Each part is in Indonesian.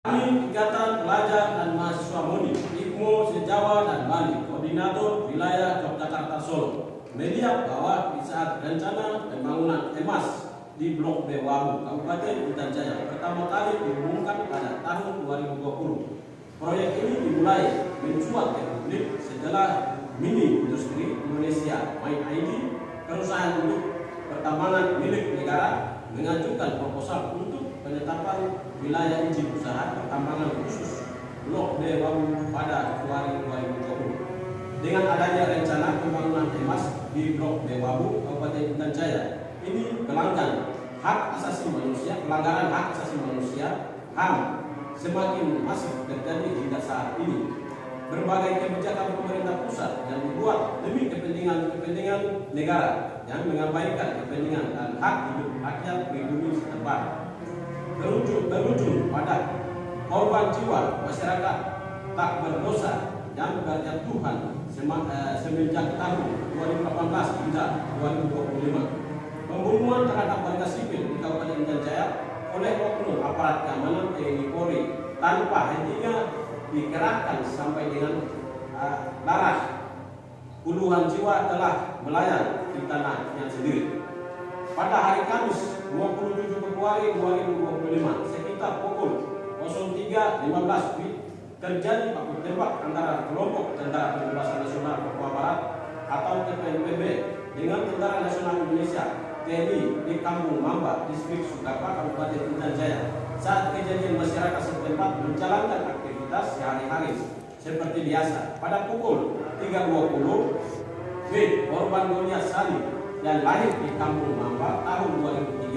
Kami Ikatan Pelajar dan Mahasiswa MUNI, IKMO se-Jawa dan Bali, Koordinator Wilayah Yogyakarta Solo, melihat bahwa di saat rencana pembangunan EMAS di Blok B Wabu, Kabupaten Intan Jaya pertama kali diumumkan pada tahun 2020. Proyek ini dimulai mencuat ke publik setelah Mini Industri Indonesia (MIND), perusahaan induk pertambangan milik negara, mengajukan proposal untuk penetapan wilayah izin usaha pertambangan khusus Blok B Wabu pada Februari 2020. Dengan adanya rencana pembangunan EMAS di Blok B Wabu, Kabupaten Intan Jaya, ini pelanggaran hak asasi manusia (HAM) semakin masif terjadi hingga saat ini. Berbagai kebijakan pemerintah pusat yang dibuat demi kepentingan negara yang mengabaikan kepentingan dan hak hidup rakyat pribumi setempat berujung pada korban jiwa masyarakat tak berdosa yang berjatuhan semenjak tahun 2018 hingga 2025. Pembunuhan terhadap warga sipil di Kabupaten Intan Jaya oleh oknum aparat keamanan TNI Polri tanpa hentinya dikerahkan sampai dengan darah. Puluhan jiwa telah melayang di tanahnya sendiri. Pada hari Kamis 27 Februari 2025 sekitar pukul 03.15 terjadi baku tembak antara kelompok Tentara Pembebasan Nasional Papua Barat atau TPNPB dengan Tentara Nasional Indonesia TNI di Kampung Mamba, Distrik Sukapa, Kabupaten Intan Jaya. Saat kejadian, masyarakat setempat menjalankan aktivitas sehari-hari seperti biasa. Pada pukul 3.20, korban Goliat Sani yang lahir di Kampung Mamba tahun 2003,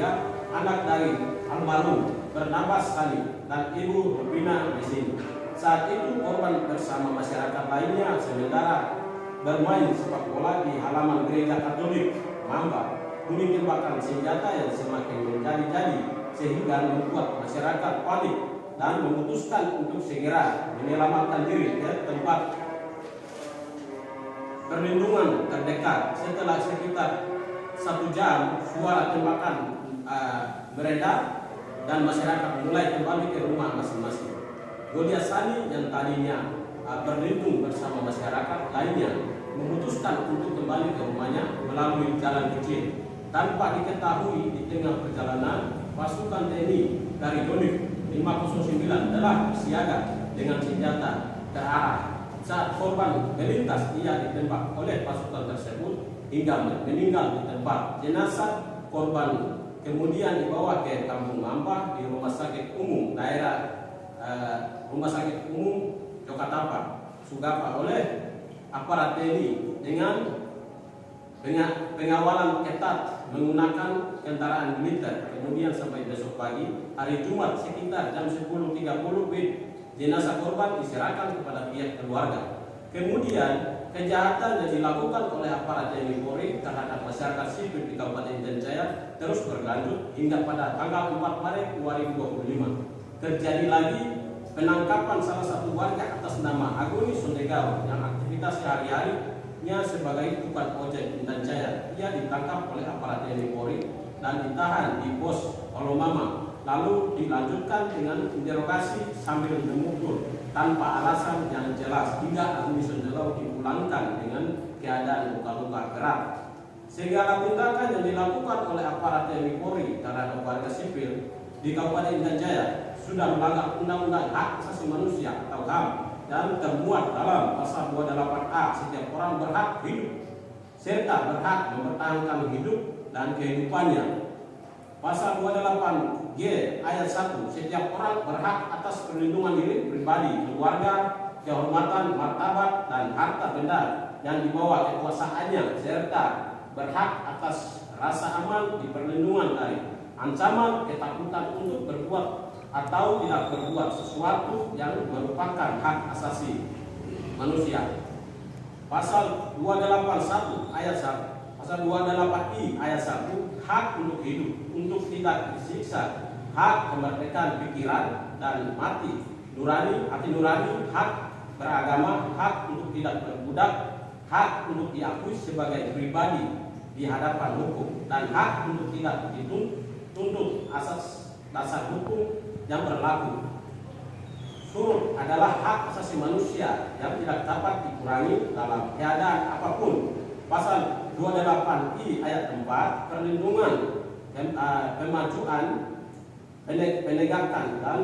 anak dari almarhum bernama Sani dan ibu Rupina di sini. Saat itu korban bersama masyarakat lainnya sementara bermain sepak bola di halaman gereja Katolik Mamba. Bunyi tembakan senjata yang semakin menjadi-jadi sehingga membuat masyarakat panik dan memutuskan untuk segera menyelamatkan diri ke tempat perlindungan terdekat. Setelah sekitar 1 jam suara tembakan beredar dan masyarakat mulai kembali ke rumah masing-masing. Goliat Sani yang tadinya berlindung bersama masyarakat lainnya memutuskan untuk kembali ke rumahnya melalui jalan kecil. Tanpa diketahui, di tengah perjalanan pasukan TNI dari Donif 509 telah bersiaga dengan senjata terarah. Saat korban melintas, ia ditembak oleh pasukan tersebut hingga meninggal di tempat. Jenazah korban kemudian dibawa ke Kampung Mamba di Rumah Sakit Umum Yogyakarta Sugapa oleh aparat TNI dengan pengawalan ketat menggunakan kendaraan militer. Kemudian sampai besok pagi hari Jumat sekitar jam 10.30 jenazah korban diserahkan kepada pihak keluarga. Kemudian kejahatan yang dilakukan oleh aparat TNI Polri terhadap masyarakat sipil di Kabupaten Intan Jaya terus berlanjut hingga pada tanggal 4 Maret 2025 terjadi lagi penangkapan salah satu warga atas nama Agoni Sondegao yang aktivitas sehari-harinya sebagai tukang ojek Intan Jaya. Ia ditangkap oleh aparat TNI Polri dan ditahan di pos Olomama, lalu dilanjutkan dengan interogasi sambil memukul tanpa alasan yang jelas hingga Agoni Sondegao dipulangkan dengan keadaan luka-luka berat. Segala tindakan yang dilakukan oleh aparat TNI Polri terhadap warga sipil di Kabupaten Intan Jaya sudah melanggar Undang-Undang Hak Asasi Manusia atau HAM dan termuat dalam pasal 28A. Setiap orang berhak hidup serta berhak mempertahankan hidup dan kehidupannya. Pasal 28G ayat 1, setiap orang berhak atas perlindungan diri pribadi, keluarga, kehormatan, martabat, dan harta benda yang dibawa kekuasaannya, serta berhak atas rasa aman di perlindungan dari ancaman, ketakutan untuk berbuat atau tidak berbuat sesuatu yang merupakan hak asasi manusia. Pasal 281 ayat 1, pasal 228I ayat 1, hak untuk hidup, untuk tidak disiksa, hak kemerdekaan pikiran dan hati nurani, hak beragama, hak untuk tidak berbudak, hak untuk diakui sebagai pribadi di hadapan hukum, dan hak untuk tidak dituntut asas dasar hukum yang berlaku. turut adalah hak asasi manusia yang tidak dapat dikurangi dalam keadaan apapun. Pasal 28I ayat 4, perlindungan, pemajuan, penegakan dan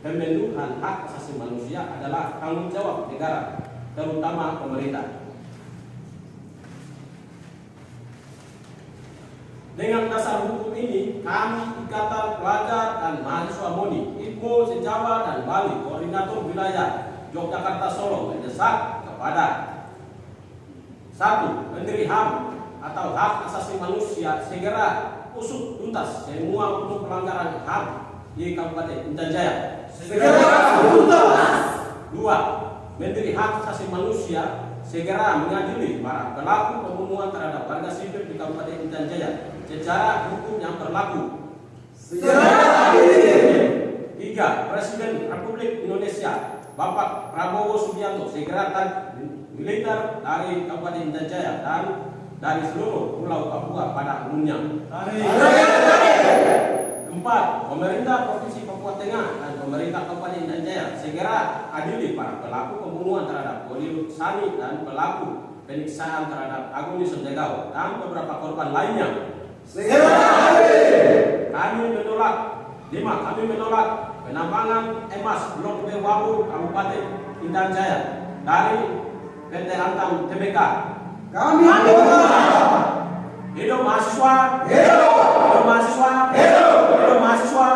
pemenuhan hak asasi manusia adalah tanggung jawab negara, terutama pemerintah. Dengan dasar hukum ini, kami Ikatan Pelajar dan Mahasiswa MONI, IPMO se-Jawa dan Bali, Koordinator Wilayah Yogyakarta Solo mendesak kepada 1. Menteri HAM atau Hak Asasi Manusia segera usut tuntas semua bentuk pelanggaran HAM di Kabupaten Intan Jaya. Segera tuntas. 2. Menteri Hak Asasi Manusia segera mengadili para pelaku pembunuhan terhadap warga sipil di Kabupaten Intan Jaya secara hukum yang berlaku. Segera adili. 3. Presiden Republik Indonesia Bapak Prabowo Subianto segera tarik militer dari Kabupaten Intan Jaya dan dari seluruh Pulau Papua pada umumnya. 4. Pemerintah Provinsi Papua Tengah dan pemerintah Kabupaten Intan Jaya segera adili para pelaku pembunuhan terhadap Hollywood Sani dan pelaku penyiksaan terhadap Agung Sendegao dan beberapa korban lainnya. Segera adili. Kami menolak penambangan emas Blok B Wabu Kabupaten Intan Jaya dari PT Antam Tbk. Kami menolak. Hidup mahasiswa. Hidup mahasiswa. Hidup mahasiswa.